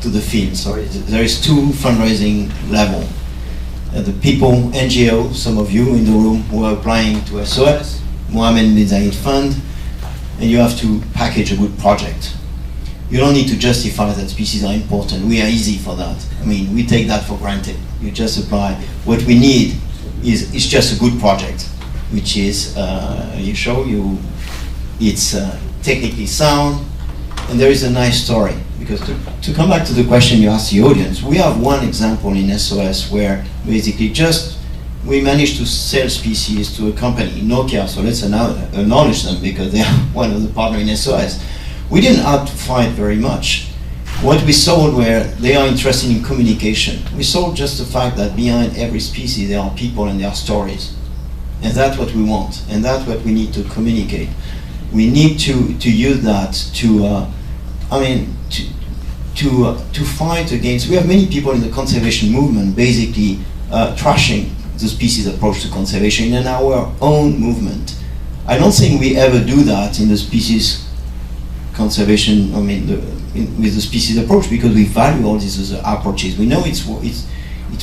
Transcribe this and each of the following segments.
to the field. So there is two fundraising level. The people, NGO, some of you in the room who are applying to SOS, Mohammed bin Zayed Fund, and you have to package a good project. You don't need to justify that species are important. We are easy for that. I mean, we take that for granted. You just apply. What we need is just a good project, which is, it's technically sound, and there is a nice story. Because to come back to the question you asked the audience, we have one example in SOS where basically we managed to sell species to a company, Nokia, so let's acknowledge them because they are one of the partners in SOS. We didn't have to fight very much. What we sold were they are interested in communication. We sold just the fact that behind every species there are people and there are stories. And that's what we want, and that's what we need to communicate. We need to use that to fight against. We have many people in the conservation movement basically trashing the species approach to conservation in our own movement. I don't think we ever do that in the species conservation, with the species approach, because we value all these other approaches. We know it's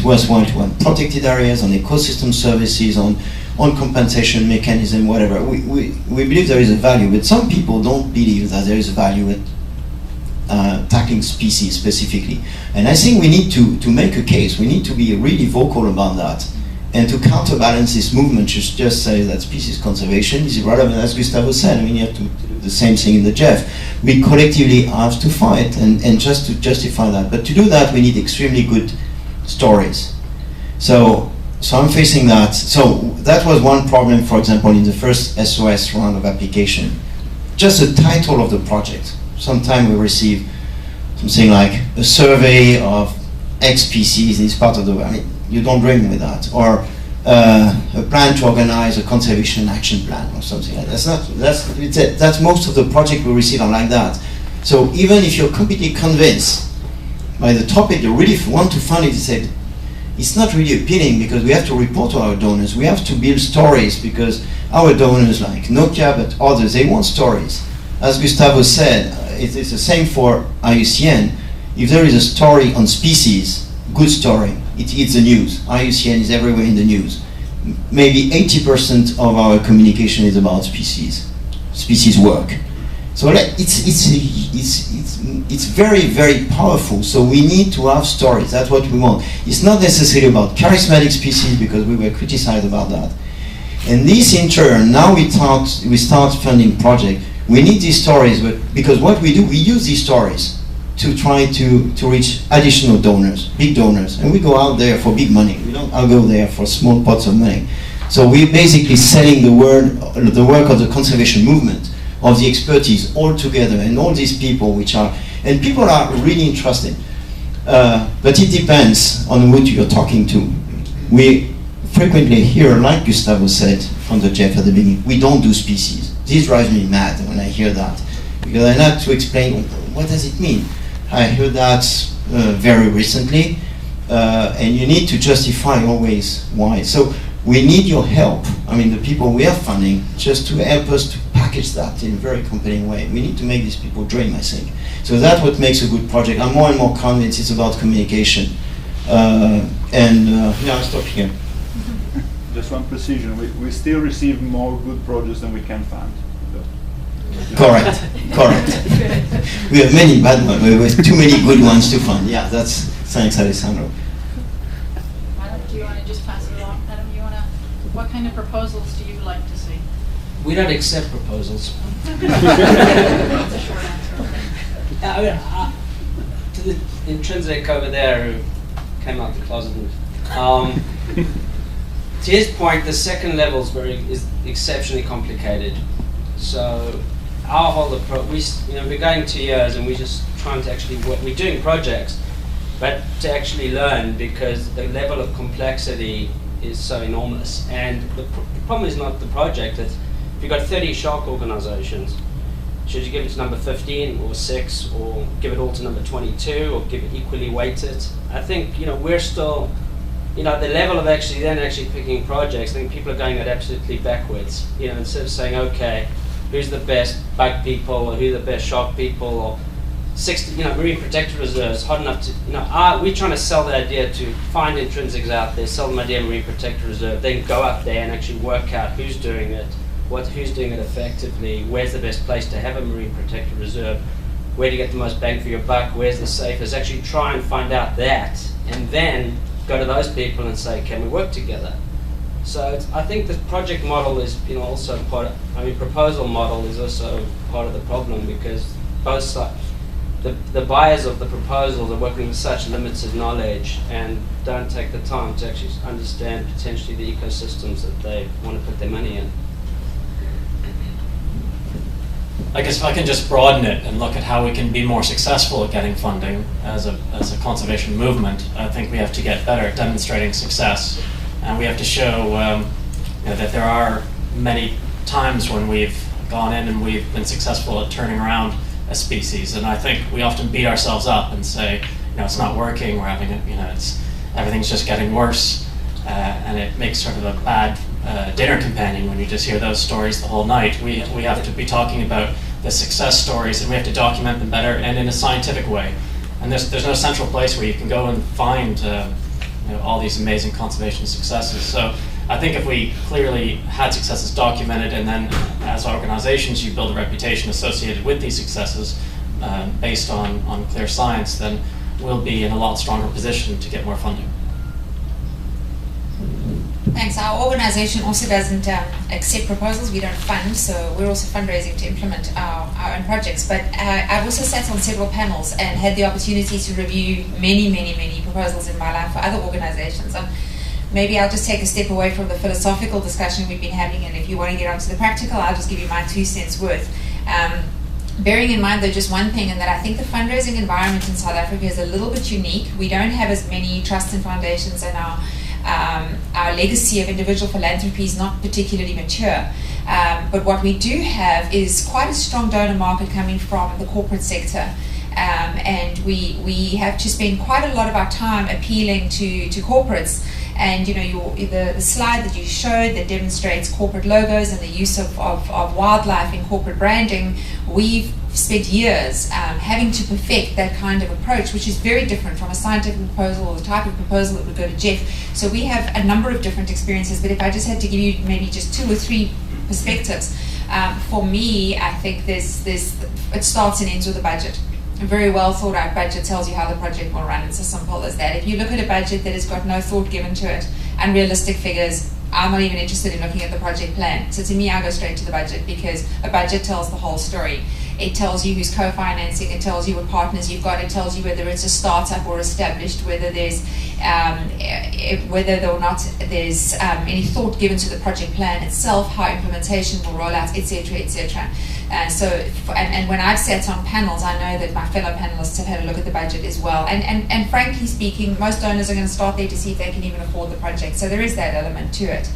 worthwhile to have protected areas, on ecosystem services, on compensation mechanism, whatever. We believe there is a value, but some people don't believe that there is a value at tackling species specifically. And I think we need to make a case. We need to be really vocal about that. And to counterbalance this movement, just say that species conservation is irrelevant, as Gustavo said. You have to do the same thing in the GEF. We collectively have to fight and just to justify that. But to do that, we need extremely good stories. So I'm facing that. So that was one problem, for example, in the first SOS round of application. Just the title of the project. Sometimes we receive something like a survey of X species in this part of the world. You don't dream with that. Or a plan to organize a conservation action plan or something like that. That's most of the projects we receive are like that. So even if you're completely convinced by the topic you really want to fund it, you said, it's not really appealing because we have to report to our donors. We have to build stories because our donors like Nokia but others, they want stories. As Gustavo said, it's the same for IUCN. If there is a story on species, good story, it hits the news. IUCN is everywhere in the news. Maybe 80% of our communication is about species work. So it's very, very powerful. So we need to have stories. That's what we want. It's not necessarily about charismatic species because we were criticized about that. And this in turn, now we start funding projects. We need these stories, but because what we do, we use these stories to try to reach additional donors, big donors, and we go out there for big money. We don't go there for small pots of money. So we're basically selling the work of the conservation movement, of the expertise all together, and all these people and people are really interested. But it depends on who you're talking to. We frequently hear, like Gustavo said from the GEF at the beginning, we don't do species. This drives me mad when I hear that, because I have to explain what does it mean. I heard that very recently, and you need to justify always why. So we need your help. The people we are funding, just to help us to package that in a very compelling way. We need to make these people dream, I think. So that's what makes a good project. I'm more and more convinced it's about communication. I'll stop here. Just one precision, we still receive more good projects than we can fund. Correct. We have many bad ones, we have too many good ones to fund. Yeah, thanks Alessandro. Adam, do you want to just pass it along? Adam, what kind of proposals do you like to see? We don't accept proposals. That's a short answer. To the intrinsic over there who came out the closet. To his point, the second level is exceptionally complicated. So our whole approach, we're going 2 years and we're just trying to actually work. We're doing projects, but to actually learn, because the level of complexity is so enormous. And the problem is not the project. It's if you've got 30 shark organizations, should you give it to number 15 or 6, or give it all to number 22, or give it equally weighted? I think we're still, the level of actually picking projects. I think people are going at absolutely backwards. Instead of saying, okay, who's the best bug people, or who's the best shark people, or 60, marine protected reserves hot enough to, we're trying to sell the idea to find intrinsics out there, sell them idea of marine protected reserve, then go up there and actually work out who's doing it, who's doing it effectively, where's the best place to have a marine protected reserve, where to get the most bang for your buck, where's the safest, actually try and find out that, and then go to those people and say, can we work together? So I think the project model is, also proposal model is also part of the problem, because both sides, the buyers of the proposals are working with such limited knowledge and don't take the time to actually understand potentially the ecosystems that they want to put their money in. I guess if I can just broaden it and look at how we can be more successful at getting funding as a conservation movement, I think we have to get better at demonstrating success. And we have to show that there are many times when we've gone in and we've been successful at turning around a species. And I think we often beat ourselves up and say, it's not working, we're having everything's just getting worse. And it makes sort of a bad dinner companion when you just hear those stories the whole night. We have to be talking about the success stories, and we have to document them better and in a scientific way. And there's no central place where you can go and find all these amazing conservation successes. So I think if we clearly had successes documented, and then as organizations you build a reputation associated with these successes based on clear science, then we'll be in a lot stronger position to get more funding. Thanks. Our organization also doesn't accept proposals. We don't fund, so we're also fundraising to implement our own projects. But I've also sat on several panels and had the opportunity to review many proposals in my life for other organizations. Maybe I'll just take a step away from the philosophical discussion we've been having, and if you want to get onto the practical, I'll just give you my 2 cents worth. Bearing in mind, though, just one thing, and that I think the fundraising environment in South Africa is a little bit unique. We don't have as many trusts and foundations, and our legacy of individual philanthropy is not particularly mature. But what we do have is quite a strong donor market coming from the corporate sector. And we have to spend quite a lot of our time appealing to corporates. And the slide that you showed that demonstrates corporate logos and the use of wildlife in corporate branding, we've spent years having to perfect that kind of approach, which is very different from a scientific proposal or the type of proposal that would go to Jeff. So we have a number of different experiences, but if I just had to give you maybe just 2 or 3 perspectives, for me, I think it starts and ends with a budget. A very well thought out budget tells you how the project will run. It's as simple as that. If you look at a budget that has got no thought given to it, unrealistic figures, I'm not even interested in looking at the project plan. So to me, I go straight to the budget, because a budget tells the whole story. It tells you who's co-financing, it tells you what partners you've got, it tells you whether it's a startup or established, whether there's whether or not there's any thought given to the project plan itself, how implementation will roll out, etc., etc. And when I've sat on panels, I know that my fellow panelists have had a look at the budget as well. And frankly speaking, most donors are going to start there to see if they can even afford the project. So there is that element to it.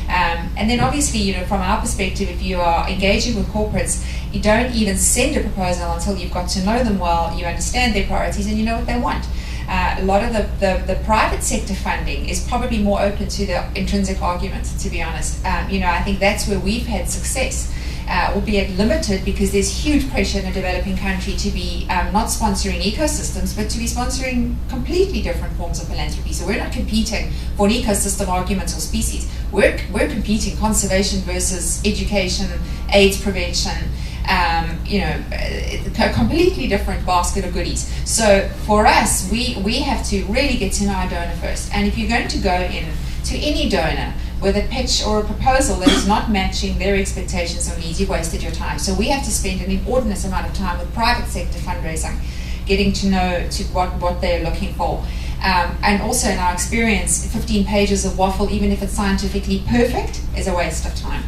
And then obviously, from our perspective, if you are engaging with corporates, you don't even send a proposal until you've got to know them well, you understand their priorities, and you know what they want. A lot of the private sector funding is probably more open to the intrinsic argument, to be honest. I think that's where we've had success, albeit limited, because there's huge pressure in a developing country to be not sponsoring ecosystems, but to be sponsoring completely different forms of philanthropy. So we're not competing for an ecosystem argument or species. We're competing conservation versus education, AIDS prevention, a completely different basket of goodies. So for us, we have to really get to know our donor first. And if you're going to go in to any donor with a pitch or a proposal that is not matching their expectations or needs, you've wasted your time. So we have to spend an inordinate amount of time with private sector fundraising, getting to know what they're looking for. And also in our experience, 15 pages of waffle, even if it's scientifically perfect, is a waste of time.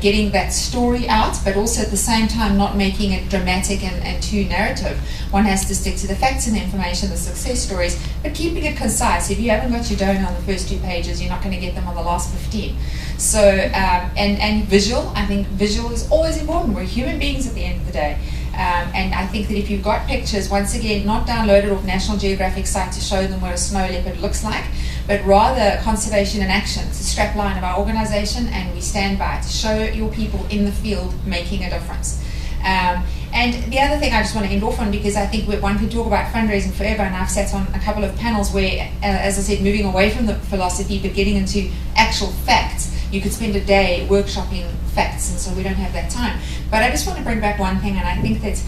Getting that story out, but also at the same time not making it dramatic and too narrative. One has to stick to the facts and the information, the success stories, but keeping it concise. If you haven't got your donor on the first 2 pages, you're not going to get them on the last 15. So, and visual, I think visual is always important. We're human beings at the end of the day. And I think that if you've got pictures, once again, not downloaded off National Geographic site to show them what a snow leopard looks like, but rather conservation in action. It's a strap line of our organization, and we stand by to show your people in the field making a difference. And And the other thing I just want to end off on, because I think one could talk about fundraising forever, and I've sat on a couple of panels where, as I said, moving away from the philosophy but getting into actual facts. You could spend a day workshopping facts, and so we don't have that time. But I just want to bring back one thing, and I think that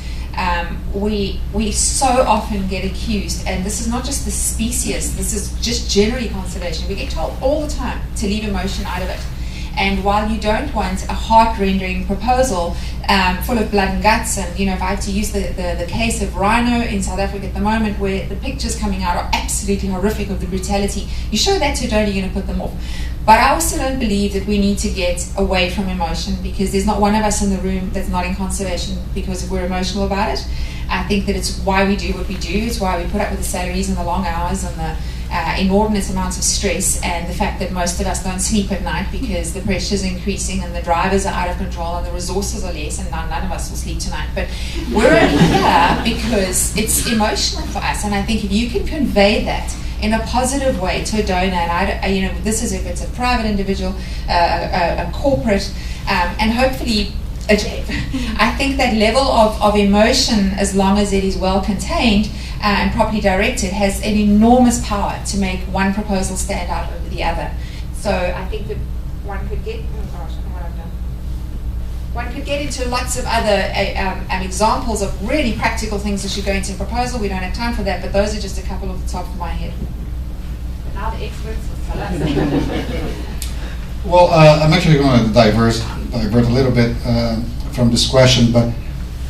we so often get accused, and this is not just the species, this is just generally conservation. We get told all the time to leave emotion out of it. And while you don't want a heart-rendering proposal full of blood and guts, and if I have to use the case of rhino in South Africa at the moment, where the pictures coming out are absolutely horrific of the brutality, you show that to donor, you're going to put them off. But I also don't believe that we need to get away from emotion, because there's not one of us in the room that's not in conservation because we're emotional about it. I think that it's why we do what we do. It's why we put up with the salaries and the long hours and the inordinate amounts of stress, and the fact that most of us don't sleep at night because the pressure's increasing and the drivers are out of control and the resources are less, and none of us will sleep tonight. But we're only here because it's emotional for us, and I think if you can convey that in a positive way to a donor, and this is if it's a private individual, a corporate, and hopefully a Jeff. I think that level of emotion, as long as it is well contained and properly directed, has an enormous power to make one proposal stand out over the other. So I think that one could get, one could get into lots of other examples of really practical things that should go into a proposal. We don't have time for that, but those are just a couple off the top of my head. But now the experts will tell us. Well, I'm actually going to divert a little bit from this question, but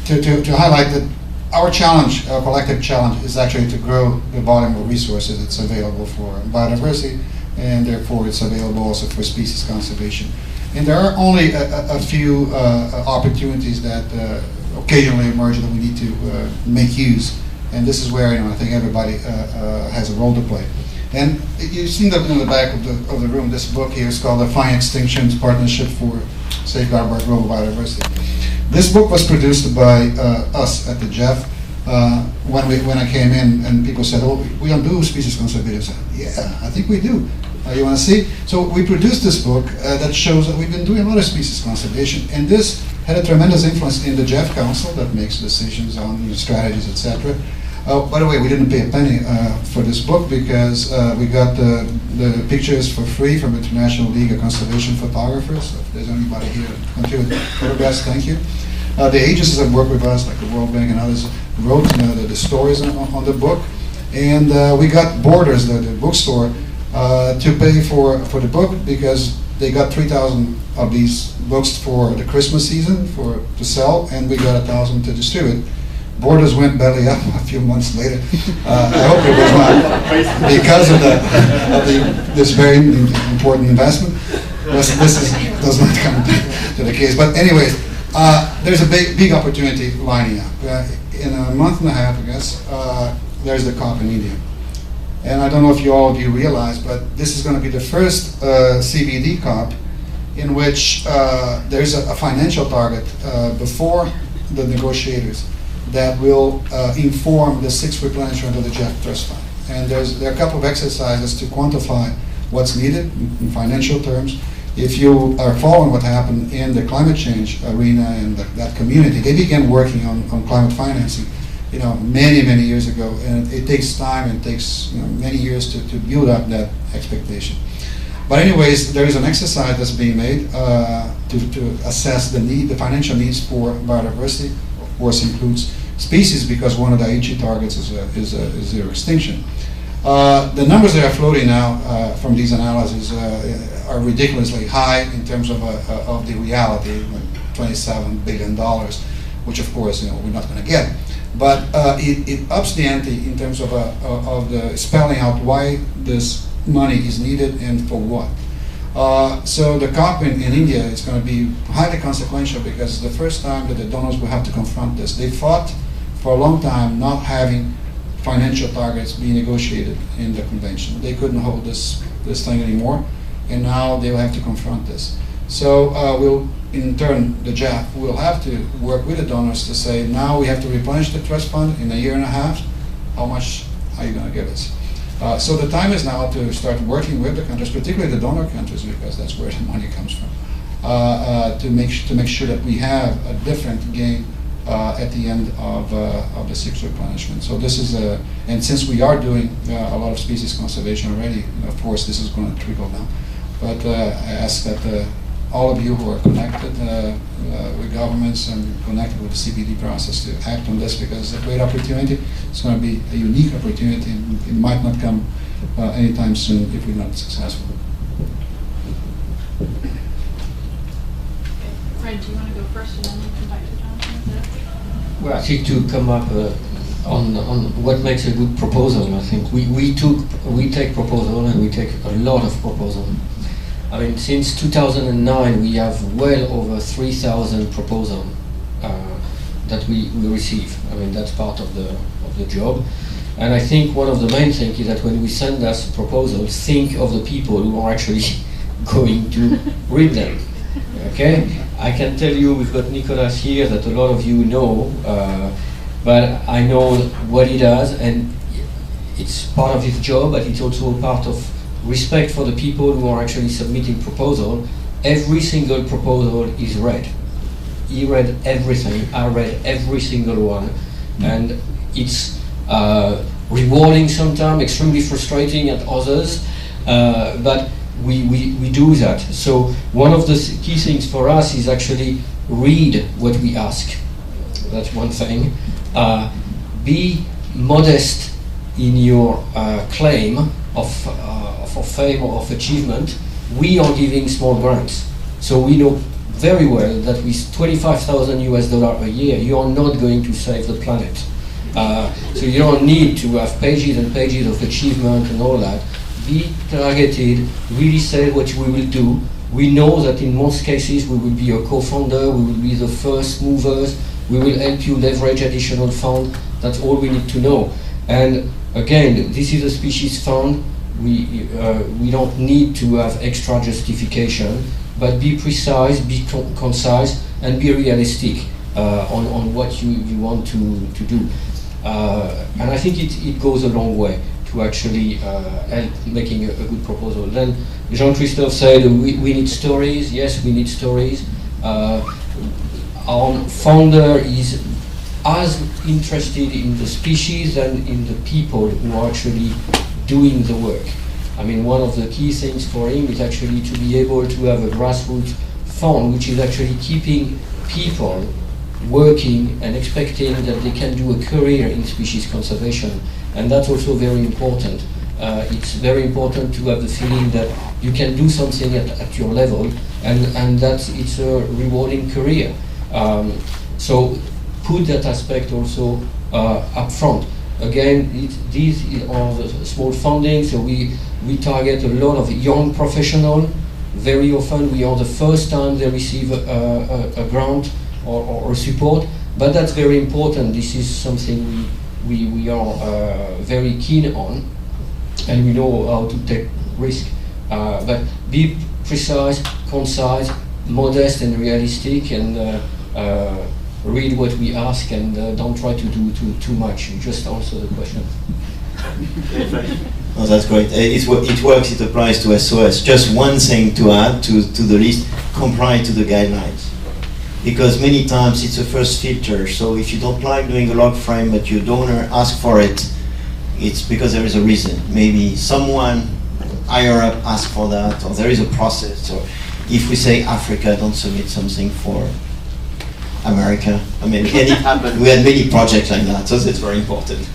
to highlight that our challenge, our collective challenge, is actually to grow the volume of resources that's available for biodiversity, and therefore it's available also for species conservation. And there are only a few opportunities that occasionally emerge that we need to make use, and this is where I think everybody has a role to play. And you've seen that in the back of the room. This book here is called Defying Extinctions: Partnership for Safeguard by Global Biodiversity. This book was produced by us at the Jeff when I came in, and people said, "Oh, we don't do species conservation." I said, "Yeah, I think we do. You want to see?" So we produced this book that shows that we've been doing a lot of species conservation, and this had a tremendous influence in the Jeff Council that makes decisions on strategies, etc. By the way, we didn't pay a penny for this book, because we got the pictures for free from International League of Conservation Photographers. If there's anybody here to contribute photographs, thank you. The agencies that work with us, like the World Bank and others, wrote the stories on the book. And we got Borders, the bookstore, to pay for the book, because they got 3,000 of these books for the Christmas season to sell, and we got 1,000 to distribute. Borders went belly up a few months later. I hope it was not because of this very important investment. This does not come to the case. But anyways, there's a big opportunity lining up. In a month and a half, I guess, there's the COP in India. And I don't know if all of you realize, but this is going to be the first CBD COP in which there's a financial target before the negotiators that will inform the 6th replenishment of the Jeff Trust Fund. And there are a couple of exercises to quantify what's needed in financial terms. If you are following what happened in the climate change arena and that community, they began working on climate financing, many years ago, and it takes time and takes many years to build up that expectation. But anyways, there is an exercise that's being made to assess the financial needs for biodiversity. Of course, includes species, because one of the Aichi targets is zero extinction. The numbers that are floating now from these analyses are ridiculously high in terms of the reality, like $27 billion, which of course we're not going to get. But it ups the ante in terms of the spelling out why this money is needed and for what. So the COP in India is going to be highly consequential, because it's the first time that the donors will have to confront this. They fought for a long time not having financial targets being negotiated in the convention. They couldn't hold this thing anymore, and now they will have to confront this. So we'll, in turn, the JAF will have to work with the donors to say, now we have to replenish the trust fund in a year and a half. How much are you going to give us? So the time is now to start working with the countries, particularly the donor countries, because that's where the money comes from, to make sure that we have a different game at the end of the sixth replenishment. So this is and since we are doing a lot of species conservation already, of course this is going to trickle down. But I ask that all of you who are connected with governments and connected with the CBD process to act on this, because it's a great opportunity. It's going to be a unique opportunity, and it might not come anytime soon if we're not successful. Fred, do you want to go first and then we'll come back to Jonathan? Is that okay? Well, I think to come up on what makes a good proposal, I think we take proposal, and we take a lot of proposal. I mean, since 2009, we have well over 3,000 proposals that we receive. I mean, that's part of the job. And I think one of the main things is that when we send us proposals, think of the people who are actually going to read them. Okay? I can tell you, we've got Nicolas here that a lot of you know, but I know what he does, and it's part of his job, but it's also part of respect for the people who are actually submitting proposal. Every single proposal is read. He read everything. I read every single one, and it's rewarding sometimes, extremely frustrating at others, but we do that. So one of the key things for us is actually read what we ask. That's one thing. Be modest in your claim of fame or of achievement. We are giving small grants, so we know very well that with $25,000 US a year, you are not going to save the planet. So you don't need to have pages and pages of achievement and all that. Be targeted, really say what we will do. We know that in most cases we will be a co-founder, we will be the first movers, we will help you leverage additional fund. That's all we need to know. And again, this is a species fund. We don't need to have extra justification, but be precise, be concise, and be realistic on what you want to do. And I think it goes a long way to actually help making a good proposal. Then Jean-Christophe said we need stories. Yes, we need stories. Our founder is as interested in the species and in the people who are actually doing the work. I mean, one of the key things for him is actually to be able to have a grassroots fund which is actually keeping people working and expecting that they can do a career in species conservation. And that's also very important. It's very important to have the feeling that you can do something at your level, and that it's a rewarding career. So put that aspect also up front. Again, these are the small funding, so we target a lot of young professionals. Very often we are the first time they receive a grant or support, but that's very important. This is something we are very keen on, and we know how to take risk. But be precise, concise, modest and realistic, and read what we ask, and don't try to do too much. You just answer the question. Oh, that's great. It works, it applies to SOS. Just one thing to add to the list: comply to the guidelines. Because many times it's a first filter, so if you don't like doing a log frame but your donor asks for it, it's because there is a reason. Maybe someone higher up asked for that, or there is a process. Or if we say Africa, don't submit something for America. I mean, and it happened. We had many projects like that, so that's very important.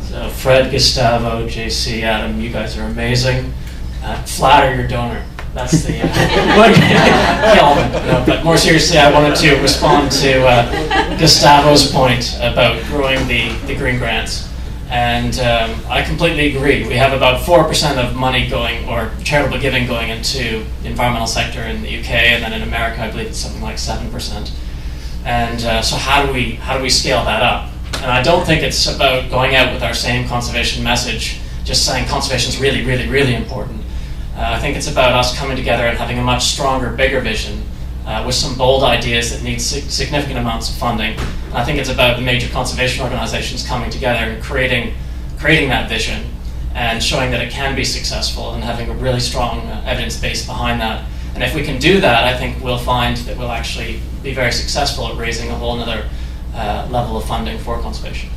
So Fred, Gustavo, JC, Adam, you guys are amazing. Flatter your donor. That's the element. No, but more seriously, I wanted to respond to Gustavo's point about growing the green grants. And I completely agree. We have about 4% of money going, or charitable giving going into the environmental sector in the UK, and then in America, I believe it's something like 7%. And so how do we scale that up? And I don't think it's about going out with our same conservation message, just saying conservation is really, really, really important. I think it's about us coming together and having a much stronger, bigger vision with some bold ideas that need significant amounts of funding. And I think it's about the major conservation organizations coming together and creating that vision and showing that it can be successful, and having a really strong evidence base behind that. And if we can do that, I think we'll find that we'll actually be very successful at raising a whole other level of funding for conservation.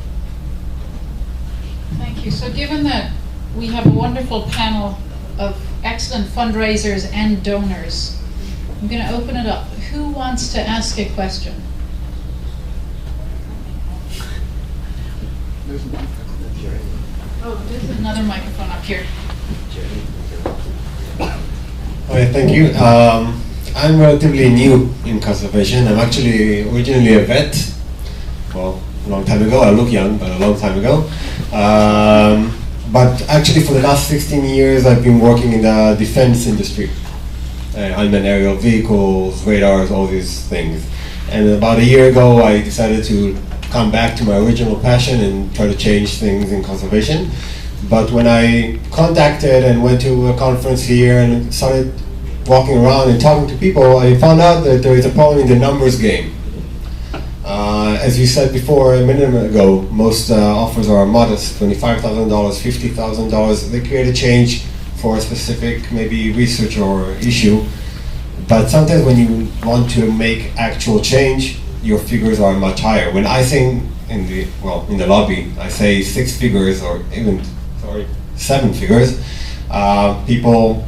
Thank you. So given that we have a wonderful panel of excellent fundraisers and donors, I'm going to open it up. Who wants to ask a question? Oh, there's another microphone up here. Okay, thank you. I'm relatively new in conservation. I'm actually originally a vet. Well, a long time ago. I look young, but a long time ago. But actually for the last 16 years I've been working in the defense industry. Unmanned aerial vehicles, radars, all these things. And about a year ago I decided to come back to my original passion and try to change things in conservation. But when I contacted and went to a conference here and started walking around and talking to people, I found out that there is a problem in the numbers game. As you said before a minute ago, most offers are modest, $25,000, $50,000. They create a change for a specific maybe research or issue. But sometimes when you want to make actual change, your figures are much higher. When I sing in the lobby, I say 6 figures or even 7 figures. People